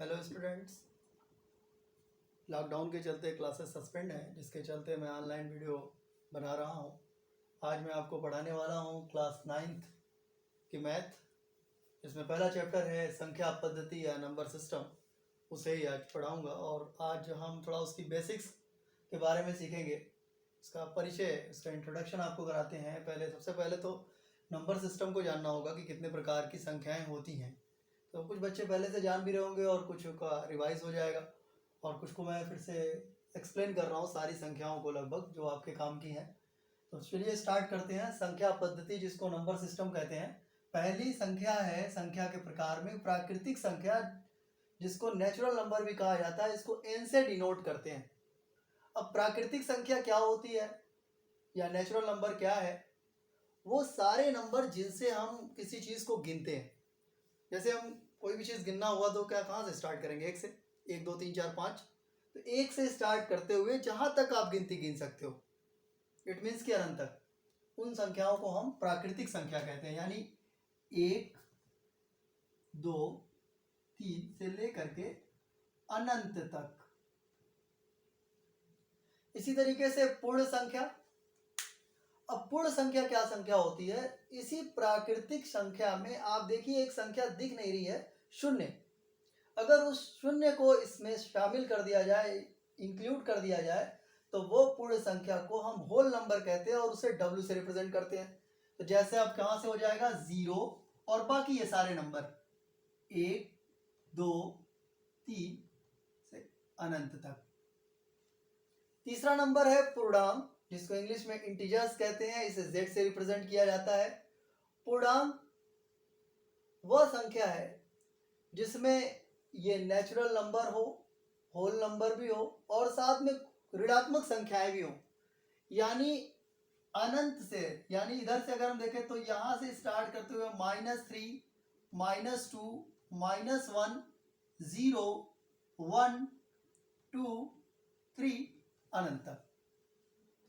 Hello students. Lockdown के चलते classes suspend हैं, जिसके चलते मैं ऑनलाइन वीडियो बना रहा हूं। आज मैं आपको पढ़ाने वाला हूं क्लास 9th की मैथ। इसमें पहला चैप्टर है संख्या पद्धति या नंबर सिस्टम, उसे ही आज पढ़ाऊंगा। और आज हम थोड़ा उसकी बेसिक्स के बारे में सीखेंगे, इसका परिचय, इसका इंट्रोडक्शन आपको कराते हैं। सबसे पहले तो नंबर सिस्टम को जानना होगा कि कितने प्रकार की संख्याएँ होती हैं। तो कुछ बच्चे पहले से जान भी रहे होंगे और कुछ का रिवाइज हो जाएगा, और कुछ को मैं फिर से एक्सप्लेन कर रहा हूँ, सारी संख्याओं को लगभग जो आपके काम की हैं। तो चलिए स्टार्ट करते हैं। संख्या पद्धति, जिसको नंबर सिस्टम कहते हैं। पहली संख्या है संख्या के प्रकार में प्राकृतिक संख्या, जिसको नेचुरल नंबर भी कहा जाता है। इसको n से डिनोट करते हैं। अब प्राकृतिक संख्या क्या होती है या नेचुरल नंबर क्या है? वो सारे नंबर जिनसे हम किसी चीज़ को गिनते हैं। जैसे हम कोई भी चीज़ गिनना हुआ तो क्या कहाँ से स्टार्ट करेंगे? एक से। 1 2 3 4 5। तो एक से स्टार्ट करते हुए जहाँ तक आप गिनती गिन सकते हो, इट मीन्स कि अनंत तक, उन संख्याओं को हम प्राकृतिक संख्या कहते हैं। यानी 1 2 3 से लेकर के अनंत तक। इसी तरीके से पूर्ण संख्या। अब पूर्ण संख्या क्या संख्या होती है? इसी प्राकृतिक संख्या में आप देखिए, एक संख्या दिख नहीं रही है, शून्य। अगर उस शून्य को इसमें शामिल कर दिया जाए, इंक्लूड कर दिया जाए, तो वो पूर्ण संख्या को हम होल नंबर कहते हैं और उसे W से रिप्रेजेंट करते हैं। तो जैसे अब कहाँ से हो जाएगा? 0 और बाकी ये सारे नंबर 1 2 3 से अनंत तक। तीसरा नंबर है पूर्णांक, जिसको इंग्लिश में इंटीजर्स कहते हैं। इसे Z से रिप्रेजेंट किया जाता है। पूर्णांक वह संख्या है जिसमें ये नेचुरल नंबर हो, होल नंबर भी हो, और साथ में ऋणात्मक संख्याएं भी हो। यानी अनंत से, यानी इधर से अगर हम देखें तो यहाँ से स्टार्ट करते हुए -3 -2 -1 0 1 2 3 अनंत तक।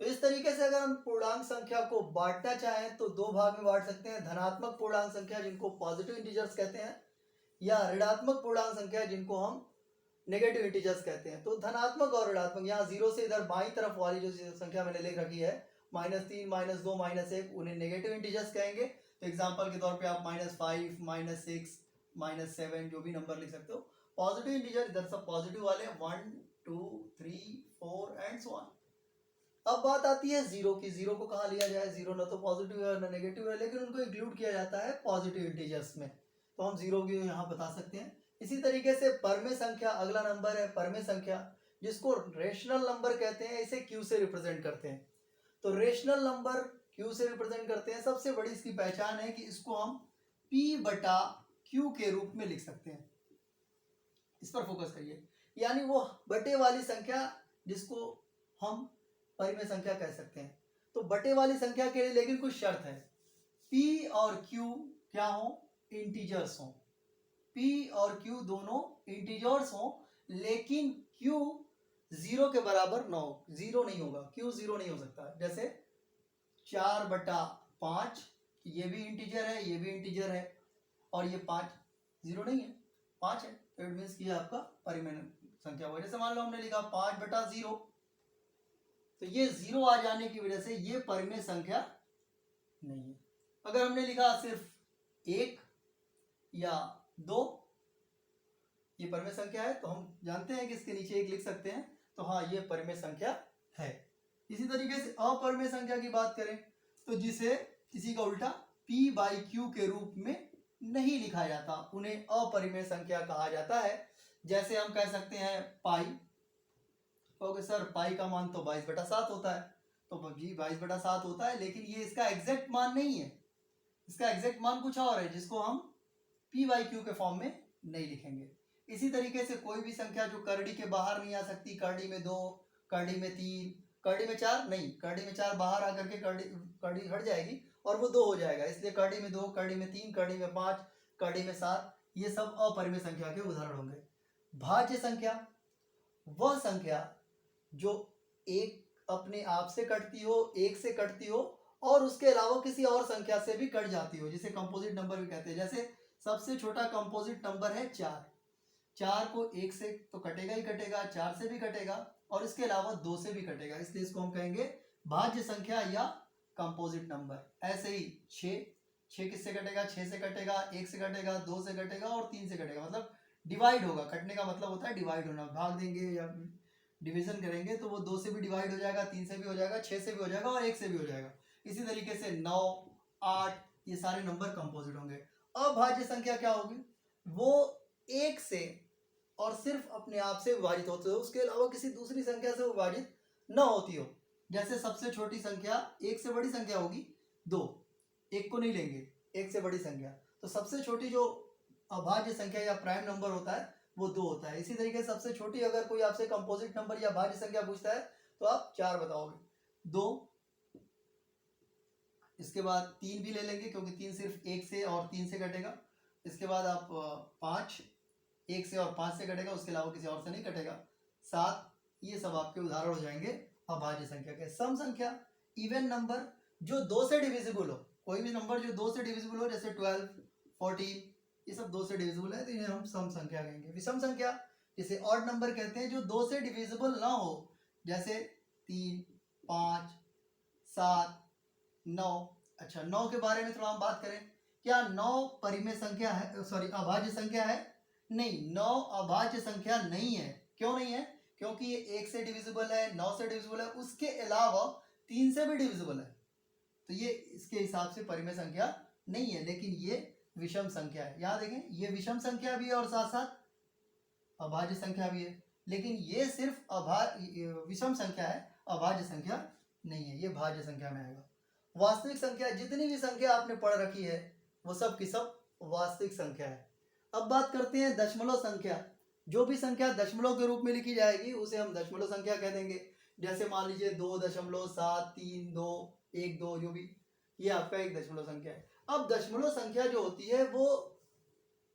तो इस तरीके से अगर हम पूर्णांक संख्या को बांटना चाहें तो दो भाग में बांट सकते हैं। धनात्मक पूर्णांक संख्या, जिनको पॉजिटिव इंटीजर्स कहते हैं, या ऋणात्मक पूर्णांक संख्या, जिनको हम नेगेटिव इंटीजर्स कहते हैं। तो धनात्मक और ऋणात्मक, यहाँ 0 से इधर बाईं तरफ वाली जो संख्या मैंने लिख रखी है, -3 -2 -1, उन्हें नेगेटिव इंटीजर्स कहेंगे। तो एग्जांपल के तौर पे आप -5 -6 -7 जो भी नंबर लिख सकते हो। पॉजिटिव इंटीजर इधर सब पॉजिटिव वाले 1 2 3 4 एंड सो ऑन। अब बात आती है जीरो की। जीरो को कहाँ लिया जाए? जीरो ना तो पॉजिटिव है ना नेगेटिव है, लेकिन उनको इंक्लूड किया जाता है पॉजिटिव इंटीजर्स में, तो हम जीरो की यहाँ बता सकते हैं। इसी तरीके से परमे संख्या अगला नंबर है। परमे संख्या, जिसको रेशनल नंबर कहते हैं, इसे क्यू से रिप्रेजेंट करते हैं। तो रेशनल नंबर क्यू से रिप्रेजेंट करते हैं। सबसे बड़ी इसकी पहचान है कि इसको हम P/Q के रूप में लिख सकते हैं। इस पर फोकस करिए। यानी वो बटे वाली संख्या जिसको हम परिमेय संख्या कह सकते हैं। तो बटे वाली संख्या के लिए लेकिन कुछ शर्त है। P और Q क्या हो? इंटीजर्स हो। P और Q दोनों इंटीजर्स हो, लेकिन Q 0 के बराबर ना हो। 0 नहीं होगा, Q 0 नहीं हो सकता। जैसे 4/5, ये भी इंटीजर है, ये भी इंटीजर है, और ये 5 0 नहीं है, 5 है। तो इट मीन्स कि आपका परिमेय संख्या हुआ। जैसे मान लो हमने लिखा 5/0, तो ये 0 आ जाने की वजह से ये परिमेय संख्या नहीं है। अगर हमने लिखा सिर्फ 1 या 2, ये परिमेय संख्या है, तो हम जानते हैं कि इसके नीचे 1 लिख सकते हैं, तो हाँ, ये परिमेय संख्या है। इसी तरीके से अपरिमेय संख्या की बात करें तो जिसे किसी का उल्टा P/Q के रूप में नहीं लिखा जाता, उन्हें अपरिमेय संख्या कहा जाता है। जैसे हम कह सकते हैं पाई। ओके सर, पाई का मान तो 22/7 होता है। तो जी 22/7 होता है, लेकिन ये इसका एग्जैक्ट मान नहीं है। इसका एग्जैक्ट मान कुछ और है, जिसको हम P/Q के फॉर्म में नहीं लिखेंगे। इसी तरीके से कोई भी संख्या जो करड़ी के बाहर नहीं आ सकती, करड़ी में 2, करड़ी में 3, करड़ी में 4 नहीं, करड़ी में 4 बाहर आकर के करड़ी हट जाएगी और वो 2 हो जाएगा। इसलिए करड़ी में 2, करड़ी में 3, करड़ी में 5, करड़ी में 7, ये सब अपरिमेय संख्या के उदाहरण होंगे। भाज्य संख्या वह संख्या जो एक अपने आप से कटती हो, 1 से कटती हो, और उसके अलावा किसी और संख्या से भी कट जाती हो, जिसे कंपोजिट नंबर भी कहते हैं। जैसे सबसे छोटा कंपोजिट नंबर है 4। 4 को 1 से तो कटेगा ही कटेगा, 4 से भी कटेगा और इसके अलावा 2 से भी कटेगा, इसलिए इसको हम कहेंगे भाज्य संख्या या कंपोजिट नंबर। ऐसे ही 6 किससे कटेगा, 6 से कटेगा, 1 से कटेगा, 2 से कटेगा और 3 से कटेगा, मतलब डिवाइड होगा। कटने का मतलब होता है डिवाइड होना, भाग देंगे या डिवीजन करेंगे तो वो 2 से भी डिवाइड हो जाएगा, 3 से भी हो जाएगा, 6 से भी हो जाएगा और 1 से भी हो जाएगा। इसी तरीके से 9, 8 ये सारे नंबर कंपोजिट होंगे। अभाज्य संख्या क्या होगी, वो 1 से और सिर्फ अपने आप से विभाजित होते हो, उसके अलावा किसी दूसरी संख्या से विभाजित न होती हो। जैसे सबसे छोटी संख्या 1 से बड़ी संख्या होगी 2, 1 को नहीं लेंगे, 1 से बड़ी संख्या, तो सबसे छोटी जो अभाज्य संख्या या प्राइम नंबर होता है वो 2 होता है। इसी तरीके से सबसे छोटी अगर कोई आपसे कंपोजिट नंबर या भाज्य संख्या पूछता है तो आप 4 बताओगे, 2, इसके बाद 3 भी ले लेंगे क्योंकि 3 सिर्फ 1 से और 3 से कटेगा। इसके बाद आप 5, 1 से और 5 से कटेगा, उसके अलावा किसी और से नहीं कटेगा। 7, ये सब आपके उदाहरण हो जाएंगे अभाज्य संख्या के। सम संख्या, इवन नंबर जो 2 से डिविजिबल हो, कोई भी नंबर जो 2 से डिविजिबल हो, जैसे 12, 14, ये सब 2 से डिविजिबल है तो इन्हें हम सम संख्या कहेंगे। विषम संख्या जिसे ऑड नंबर कहते हैं, जो 2 से डिविजिबल ना हो, जैसे 3, 5, 7, 9। अच्छा, 9 के बारे में थोड़ा हम बात करें, क्या 9 परिमेय संख्या है, सॉरी अभाज्य संख्या है? नहीं, 9 अभाज्य संख्या नहीं है। क्यों नहीं है? क्योंकि ये 1 से डिविजिबल है, 9 से डिविजिबल है, उसके अलावा 3 से भी डिविजिबल है, तो ये इसके हिसाब से परिमेय संख्या नहीं है, लेकिन ये विषम संख्या है। यहाँ देखें, ये विषम संख्या भी है और साथ साथ अभाज्य संख्या भी है, लेकिन ये सिर्फ विषम संख्या है, अभाज्य संख्या नहीं है, ये भाज्य संख्या में आएगा। वास्तविक संख्या, जितनी भी संख्या आपने पढ़ रखी है वो सब की सब वास्तविक संख्या है। अब बात करते हैं दशमलव संख्या। जो भी संख्या दशमलव के रूप में लिखी जाएगी उसे हम दशमलव संख्या कह देंगे। जैसे मान लीजिए 2.73212, जो भी, ये आपका एक दशमलव संख्या है। अब दशमलव संख्या जो होती है वो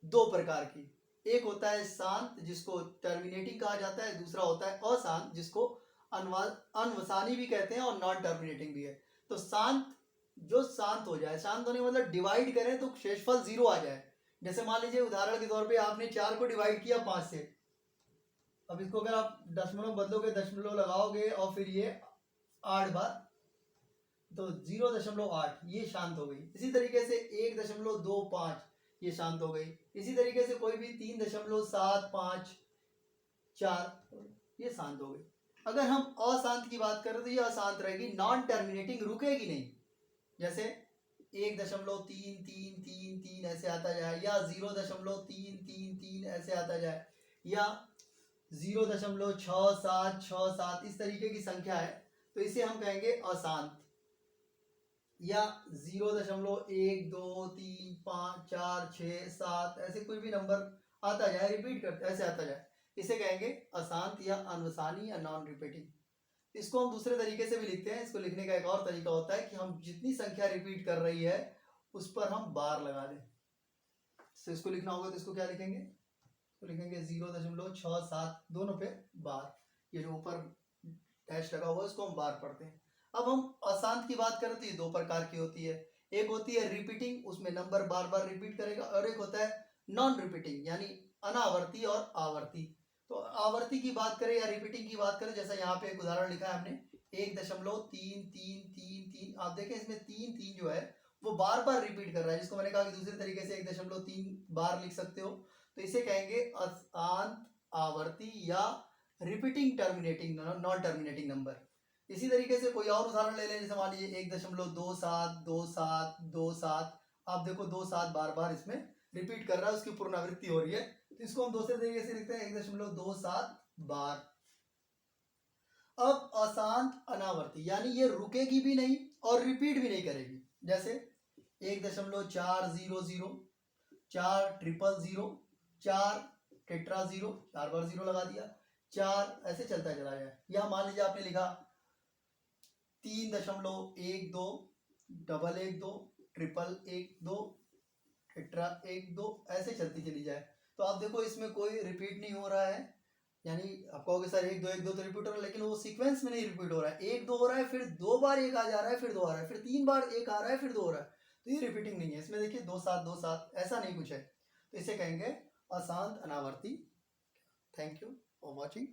2 प्रकार की, एक होता है शांत जिसको टर्मिनेटिंग कहा जाता है, दूसरा होता है अशांत जिसको अनवसानी भी कहते हैं और नॉन टर्मिनेटिंग भी है। तो शांत, जो शांत हो जाए, शांत होने मतलब डिवाइड करें तो शेषफल 0 आ जाए। जैसे मान लीजिए उदाहरण के तौर पे आपने 4 को डिवाइड किया 5 से, अब इसको अगर आप दशमलव बदलोगे, दशमलव लगाओगे और फिर ये 8 बार, तो 0.8 ये शांत हो गई। इसी तरीके से 1.25 ये शांत हो गई। इसी तरीके से कोई भी 3.754 ये शांत हो गई। अगर हम अशांत की बात करें तो ये अशांत रहेगी, नॉन टर्मिनेटिंग, रुकेगी नहीं। जैसे 1.33333 ऐसे आता जाए, या 0.333 ऐसे आता जाए, या 0.6767 इस तरीके की संख्या है तो इसे हम कहेंगे अशांत। या 0.1234547 ऐसे कोई भी नंबर आता जाए, रिपीट करते ऐसे आता जाए, इसे कहेंगे अशांत या अनवसानी या नॉन रिपीटिंग। इसको हम दूसरे तरीके से भी लिखते हैं। इसको लिखने का एक और तरीका होता है कि हम जितनी संख्या रिपीट कर रही है उस पर हम बार लगा दें। तो इसको लिखना होगा तो इसको क्या लिखेंगे, तो लिखेंगे 0.67 दोनों पे बार, ये जो ऊपर डैश लगा हुआ है इसको हम बार पढ़ते हैं। अब हम अशांत की बात करें तो ये 2 प्रकार की होती है। एक होती है रिपीटिंग, उसमें नंबर बार बार रिपीट करेगा, और एक होता है नॉन रिपीटिंग यानी अनावर्ती और आवर्ती। तो आवर्ती की बात करें या रिपीटिंग की बात करें, जैसा यहाँ पे एक उदाहरण लिखा है हमने 1.3333, आप देखें इसमें 3 जो है वो बार बार रिपीट कर रहा है, जिसको मैंने कहा कि दूसरे तरीके से 1.3 बार लिख सकते हो, तो इसे कहेंगे अशांत आवर्ती या repeating terminating non terminating number. इसी तरीके से कोई और उदाहरण ले लें, जैसे मान लीजिए 1.272727, आप देखो 27 बार बार इसमें रिपीट कर रहा है, उसकी पुनरावृत्ति हो रही है, तो इसको हम दूसरे तरीके से लिखते हैं 1.27 बार। अब अशांत अनावर्ती यानी ये रुकेगी भी नहीं और रिपीट भी नहीं करेगी। जैसे 1.400, 40000, 4 टेट्रा 0, 4 बार 0 लगा दिया, 4 ऐसे चलता चला जाए। या मान लीजिए आपने लिखा 3.12, 112, 112, टेट्रा 1 2 ऐसे चलती चली जाए, तो आप देखो इसमें कोई रिपीट नहीं हो रहा है। यानी आप कहोगे सर 1 2 1 2 तो रिपीट हो रहा है, लेकिन वो सीक्वेंस में नहीं रिपीट हो रहा है। 1 2 हो रहा है, फिर 2 बार 1 आ जा रहा है, फिर 2 आ रहा है, फिर 3 बार 1 आ रहा है, फिर 2 हो रहा है, तो ये रिपीटिंग नहीं है। इसमें देखिए 2 7 2 7 ऐसा नहीं कुछ है, तो इसे कहेंगे अशांत अनावर्ती थैंक यू फॉर वॉचिंग।